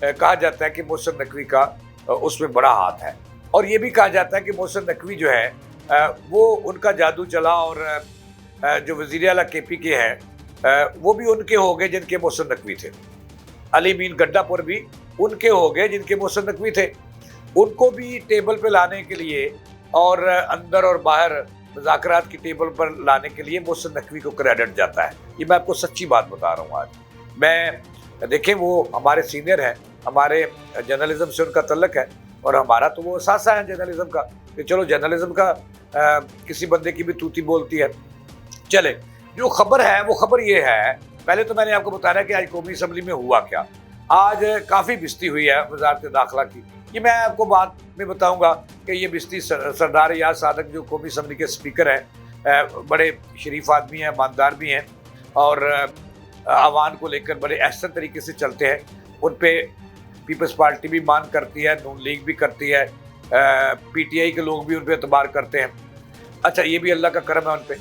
کہا جاتا ہے کہ محسن نقوی کا اس میں بڑا ہاتھ ہے، اور یہ بھی کہا جاتا ہے کہ محسن نقوی جو ہے وہ ان کا جادو چلا، اور جو وزیر اعلیٰ کے پی کے ہیں وہ بھی ان کے ہو گئے جن کے محسن نقوی تھے، علی مین گڈا پور بھی ان کے ہو گئے جن کے محسن نقوی تھے۔ ان کو بھی ٹیبل پہ لانے کے لیے اور اندر اور باہر مذاکرات کی ٹیبل پر لانے کے لیے محسن نقوی کو کریڈٹ جاتا ہے۔ یہ میں آپ کو سچی بات بتا رہا ہوں آج۔ میں دیکھیں وہ ہمارے سینئر ہیں، ہمارے جرنلزم سے ان کا تعلق ہے، اور ہمارا تو وہ اثاثہ ہے جرنلزم کا کہ چلو جرنلزم کا کسی بندے کی بھی توتی بولتی ہے۔ چلے جو خبر ہے وہ خبر یہ ہے، پہلے تو میں نے آپ کو بتایا کہ آج قومی اسمبلی میں ہوا کیا۔ آج کافی بستی ہوئی ہے وزارت داخلہ کی، یہ میں آپ کو بعد میں بتاؤں گا کہ یہ بستی سردار یار صادق جو قومی اسمبلی کے اسپیکر ہیں، بڑے شریف آدمی ہیں، ماندار بھی ہیں، اور عوام کو لے کر بڑے احسن طریقے سے چلتے ہیں۔ ان پہ پیپلز پارٹی بھی مان کرتی ہے، نون لیگ بھی کرتی ہے، پی ٹی آئی کے لوگ بھی ان پہ اعتبار کرتے ہیں۔ اچھا یہ بھی اللہ کا کرم ہے ان پہ۔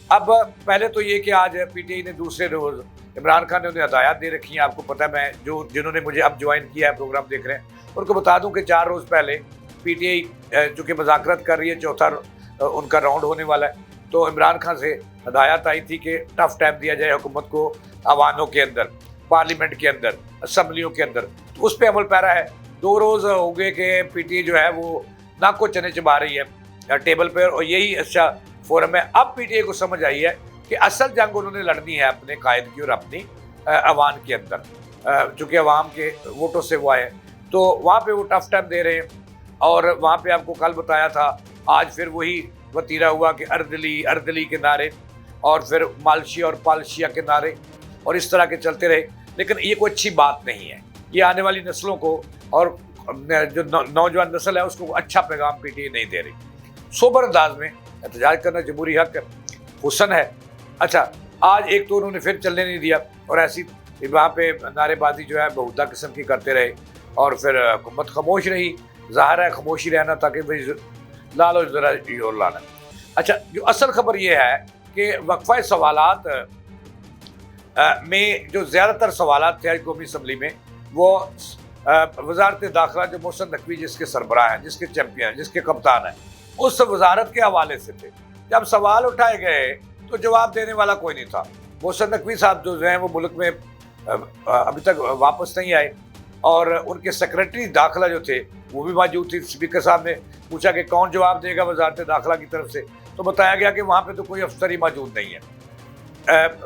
اب پہلے تو یہ کہ آج پی ٹی آئی نے دوسرے روز عمران خان نے انہیں ہدایات دے رکھی ہیں، آپ کو پتہ ہے، میں جنہوں نے مجھے اب جوائن کیا ہے پروگرام دیکھ رہے ہیں ان کو بتا دوں کہ 4 روز پہلے پی ٹی آئی چونکہ مذاکرات کر رہی ہے، چوتھا ان کا راؤنڈ ہونے والا ہے، تو عمران خان سے ہدایات آئی تھی کہ ٹف ٹائم دیا جائے حکومت کو ایوانوں کے اندر، پارلیمنٹ کے اندر، اسمبلیوں کے اندر، تو اس پہ عمل پیرا ہے۔ 2 روز ہو گئے کہ پی ٹی آئی جو ہے وہ ناک کو چنے چبا رہی ہے ٹیبل پہ، اور یہی اچھا فورم ہے۔ اب پی ٹی آئی کو سمجھ آئی ہے کہ اصل جنگ انہوں نے لڑنی ہے اپنے قائد کی اور اپنی عوام کے اندر، چونکہ عوام کے ووٹوں سے وہ آئے، تو وہاں پہ وہ ٹف ٹائم دے رہے ہیں۔ اور وہاں پہ آپ کو کل بتایا تھا، آج پھر وہی وتیرہ ہوا کہ اردلی کے نعرے، اور پھر مالشیا اور پالشیا کے نعرے، اور اس طرح کے چلتے رہے۔ لیکن یہ کوئی اچھی بات نہیں ہے، یہ آنے والی نسلوں کو اور جو نوجوان نسل ہے اس کو اچھا پیغام پی ٹی آئی نہیں دے رہی۔ سوبر انداز میں احتجاج کرنا جمہوری حق ہے، حسن ہے۔ اچھا آج ایک تو انہوں نے پھر چلنے نہیں دیا، اور ایسی وہاں پہ نعرے بازی جو ہے بہودہ قسم کی کرتے رہے، اور پھر حکومت خاموش رہی۔ ظاہر ہے خاموشی رہنا تاکہ بھائی لالو ذرا اور لانا۔ اچھا جو اصل خبر یہ ہے کہ وقفہ سوالات میں جو زیادہ تر سوالات تھے آج قومی اسمبلی میں، وہ وزارت داخلہ جو محسن نقوی جس کے سربراہ ہیں، جس کے چیمپئن ہیں، جس کے کپتان ہیں، اس وزارت کے حوالے سے تھے۔ جب سوال اٹھائے گئے تو جواب دینے والا کوئی نہیں تھا۔ محسن نقوی صاحب جو ہیں وہ ملک میں ابھی تک واپس نہیں آئے، اور ان کے سیکرٹری داخلہ جو تھے وہ بھی موجود تھی۔ اسپیکر صاحب نے پوچھا کہ کون جواب دے گا وزارت داخلہ کی طرف سے، تو بتایا گیا کہ وہاں پہ تو کوئی افسر ہی موجود نہیں ہے،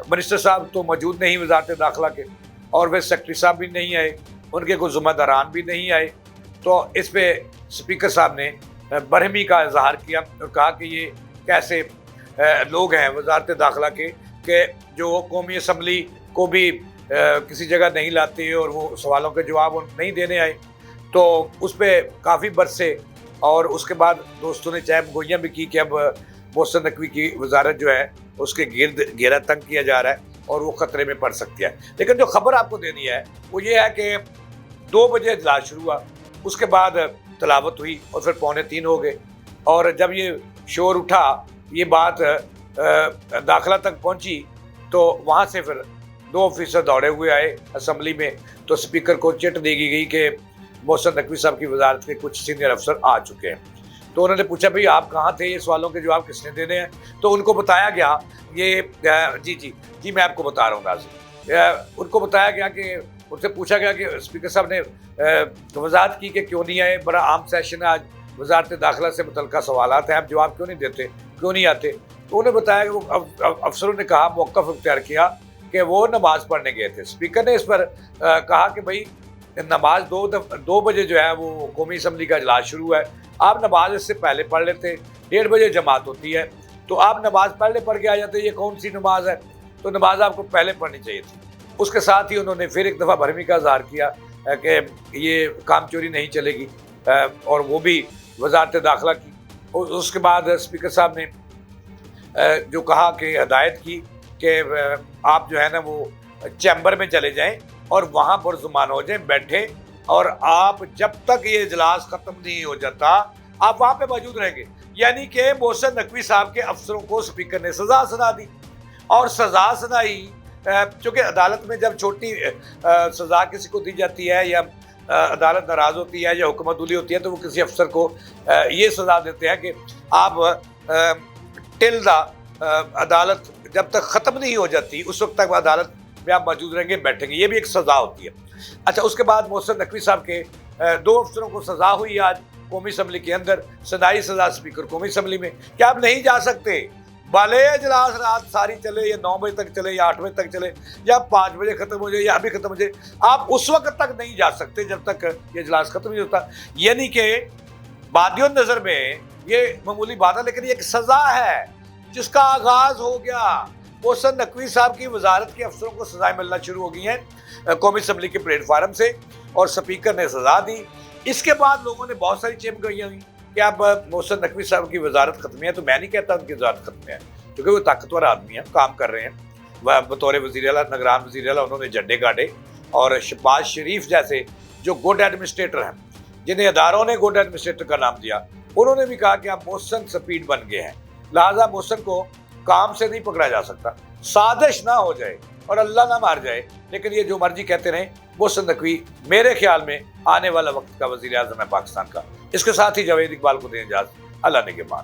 منسٹر صاحب تو موجود نہیں وزارت داخلہ کے، اور وہ سیکرٹری صاحب بھی نہیں آئے، ان کے کوئی ذمہ داران بھی نہیں آئے۔ تو اس پہ اسپیکر صاحب نے برہمی کا اظہار کیا اور کہا کہ یہ کیسے لوگ ہیں وزارت داخلہ کے کہ جو قومی اسمبلی کو بھی کسی جگہ نہیں لاتے اور وہ سوالوں کے جواب نہیں دینے آئے۔ تو اس پہ کافی برسے، اور اس کے بعد دوستوں نے چاہے گوئیاں بھی کی کہ اب محسن نقوی کی وزارت جو ہے اس کے گرد گھیرا تنگ کیا جا رہا ہے اور وہ خطرے میں پڑ سکتی ہے۔ لیکن جو خبر آپ کو دینی ہے وہ یہ ہے کہ 2 بجے اجلاس شروع ہوا، اس کے بعد تلاوت ہوئی، اور پھر 2:45 ہو گئے، اور جب یہ شور اٹھا، یہ بات داخلہ تک پہنچی، تو وہاں سے پھر 2 آفیسر دوڑے ہوئے آئے اسمبلی میں، تو اسپیکر کو چٹ دے گئی کہ محسن نقوی صاحب کی وزارت کے کچھ سینئر افسر آ چکے ہیں۔ تو انہوں نے پوچھا بھئی آپ کہاں تھے، یہ سوالوں کے جواب کس نے دینے ہیں؟ تو ان کو بتایا گیا یہ جی میں آپ کو بتا رہا ہوں ناظرین، ان کو بتایا گیا کہ ان سے پوچھا گیا کہ اسپیکر صاحب نے وضاحت کی کہ کیوں نہیں آئے، بڑا عام سیشن ہے آج، وزارت داخلہ سے متعلقہ سوالات ہیں، آپ جواب کیوں نہیں دیتے، کیوں نہیں آتے؟ تو انہوں نے بتایا کہ وہ افسروں نے کہا، موقف اختیار کیا کہ وہ نماز پڑھنے گئے تھے۔ اسپیکر نے اس پر کہا کہ بھائی نماز 2 بجے جو ہے وہ قومی اسمبلی کا اجلاس شروع ہے، آپ نماز اس سے پہلے پڑھ لیتے، 1:30 بجے جماعت ہوتی ہے، تو آپ نماز پڑھ کے آ جاتے، یہ کون سی نماز ہے؟ تو نماز آپ کو پہلے پڑھنی چاہیے تھی۔ اس کے ساتھ ہی انہوں نے پھر ایک دفعہ برہمی کا اظہار کیا کہ یہ کام چوری نہیں چلے گی، اور وہ بھی وزارت داخلہ کی۔ اس کے بعد اسپیکر صاحب نے جو کہا کہ ہدایت کی کہ آپ جو ہے نا وہ چیمبر میں چلے جائیں اور وہاں پرزمان ہو جائیں، بیٹھیں، اور آپ جب تک یہ اجلاس ختم نہیں ہو جاتا آپ وہاں پہ موجود رہیں گے۔ یعنی کہ محسن نقوی صاحب کے افسروں کو اسپیکر نے سزا سنا دی، اور سزا سنائی چونکہ عدالت میں جب چھوٹی سزا کسی کو دی جاتی ہے یا عدالت ناراض ہوتی ہے یا حکومت دولی ہوتی ہے تو وہ کسی افسر کو یہ سزا دیتے ہیں کہ آپ ٹل دا عدالت جب تک ختم نہیں ہو جاتی اس وقت تک عدالت میں آپ موجود رہیں گے، بیٹھیں گے، یہ بھی ایک سزا ہوتی ہے۔ اچھا، اس کے بعد محسن نقوی صاحب کے 2 افسروں کو سزا ہوئی آج قومی اسمبلی کے اندر، سنائی سزا اسپیکر قومی اسمبلی میں کہ آپ نہیں جا سکتے، بھلے اجلاس رات ساری چلے یا 9 بجے تک چلے یا 8 بجے تک چلے یا 5 بجے ختم ہو جائے یا ابھی ختم ہو جائے، آپ اس وقت تک نہیں جا سکتے جب تک یہ اجلاس ختم نہیں ہوتا۔ یعنی کہ بادیوں نظر میں یہ معمولی بات ہے، لیکن یہ ایک سزا ہے جس کا آغاز ہو گیا۔ محسن نقوی صاحب کی وزارت کے افسروں کو سزائیں ملنا شروع ہو گئی ہیں قومی اسمبلی کے پلیٹ فارم سے، اور اسپیکر نے سزا دی۔ اس کے بعد لوگوں نے بہت ساری چیمک گئی ہوئی کہ اب محسن نقوی صاحب کی وزارت ختم ہے، تو میں نہیں کہتا ان کی وزارت ختم ہے، کیونکہ وہ طاقتور آدمی ہیں، کام کر رہے ہیں بطور وزیر اعلیٰ، نگران وزیر اعلیٰ انہوں نے جھنڈے گاڑے، اور شہباز شریف جیسے جو گڈ ایڈمنسٹریٹر ہیں، جنہیں اداروں نے گڈ ایڈمنسٹریٹر کا نام دیا، انہوں نے بھی کہا کہ اب محسن سپیڈ بن گئے ہیں، لہٰذا محسن کو کام سے نہیں پکڑا جا سکتا، سازش نہ ہو جائے اور اللہ نہ مار جائے، لیکن یہ جو مرضی کہتے رہیں، محسن نقوی میرے خیال میں آنے والا وقت کا وزیر اعظم ہے پاکستان کا۔ اس کے ساتھ ہی جاوید اقبال کو دیں اجازت، اللہ نگہبان۔